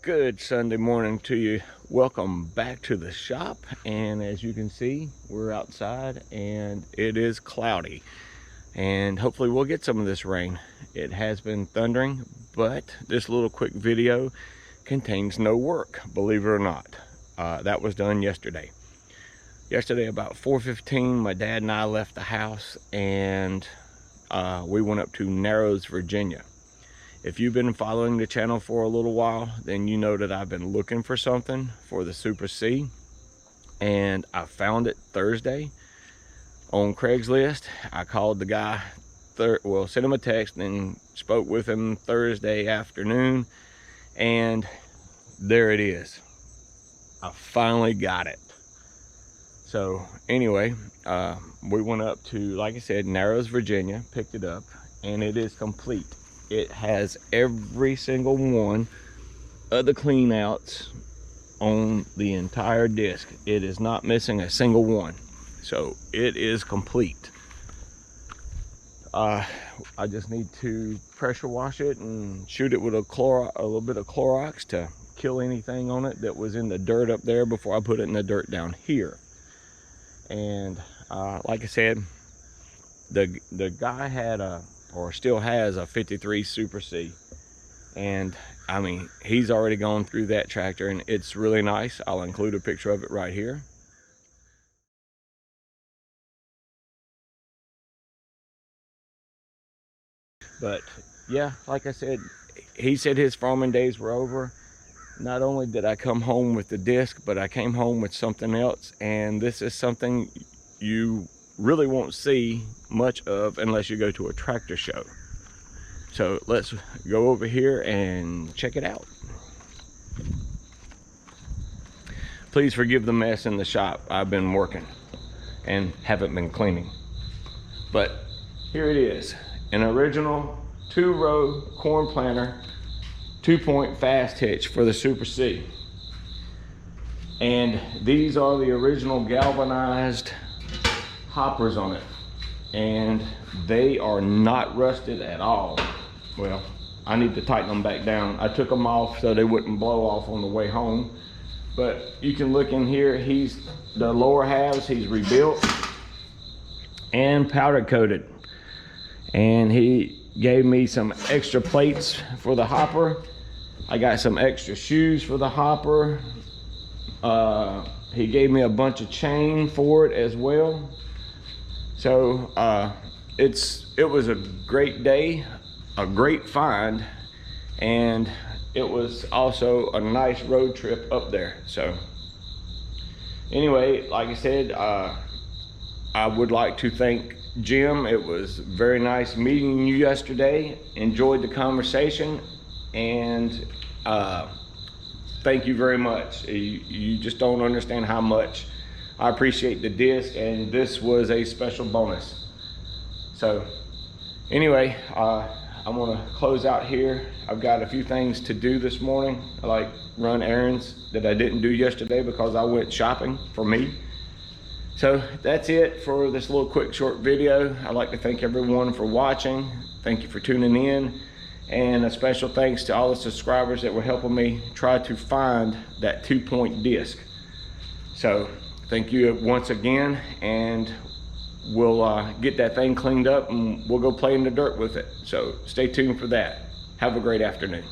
Good Sunday morning to you. Welcome back to the shop, and as you can see, we're outside and it is cloudy, and hopefully we'll get some of this rain. It has been thundering, but this little quick video contains no work, believe it or not. That was done yesterday about 4:15. My dad and I left the house and we went up to Narrows, Virginia. If you've been following the channel for a little while, then you know that I've been looking for something for the Super C, and I found it Thursday on Craigslist. I called the guy, sent him a text and spoke with him Thursday afternoon, and there it is. I finally got it. So anyway, we went up to, like I said, Narrows, Virginia, picked it up, and it is complete. It has every single one of the clean outs on the entire disc. It is not missing a single one. So it is complete. I just need to pressure wash it and shoot it with a little bit of Clorox to kill anything on it that was in the dirt up there before I put it in the dirt down here. And like I said, the guy had still has a 53 Super C, and I mean, he's already gone through that tractor and it's really nice. I'll include a picture of it right here. But yeah, like I said, he said his farming days were over. Not only did I come home with the disc, but I came home with something else, and this is something you really won't see much of unless you go to a tractor show. So let's go over here and check it out. Please forgive the mess in the shop. I've been working and haven't been cleaning. But here it is, an original 2-row corn planter, 2-point fast hitch for the Super C. And these are the original galvanized hoppers on it, and they are not rusted at all. Well, I need to tighten them back down. I took them off so they wouldn't blow off on the way home, but you can look in here. The lower halves he's rebuilt and powder coated, and he gave me some extra plates for the hopper. I got some extra shoes for the hopper. He gave me a bunch of chain for it as well. So it was a great day, a great find, and it was also a nice road trip up there. So anyway, like I said, I would like to thank Jim. It was very nice meeting you yesterday. Enjoyed the conversation, and thank you very much. You just don't understand how much I appreciate the disc, and this was a special bonus. So anyway, I'm gonna close out here. I've got a few things to do this morning, like run errands that I didn't do yesterday because I went shopping for me. So that's it for this little quick short video. I'd like to thank everyone for watching. Thank you for tuning in, and a special thanks to all the subscribers that were helping me try to find that 2-point disc. So thank you once again, and we'll get that thing cleaned up and we'll go play in the dirt with it. So stay tuned for that. Have a great afternoon.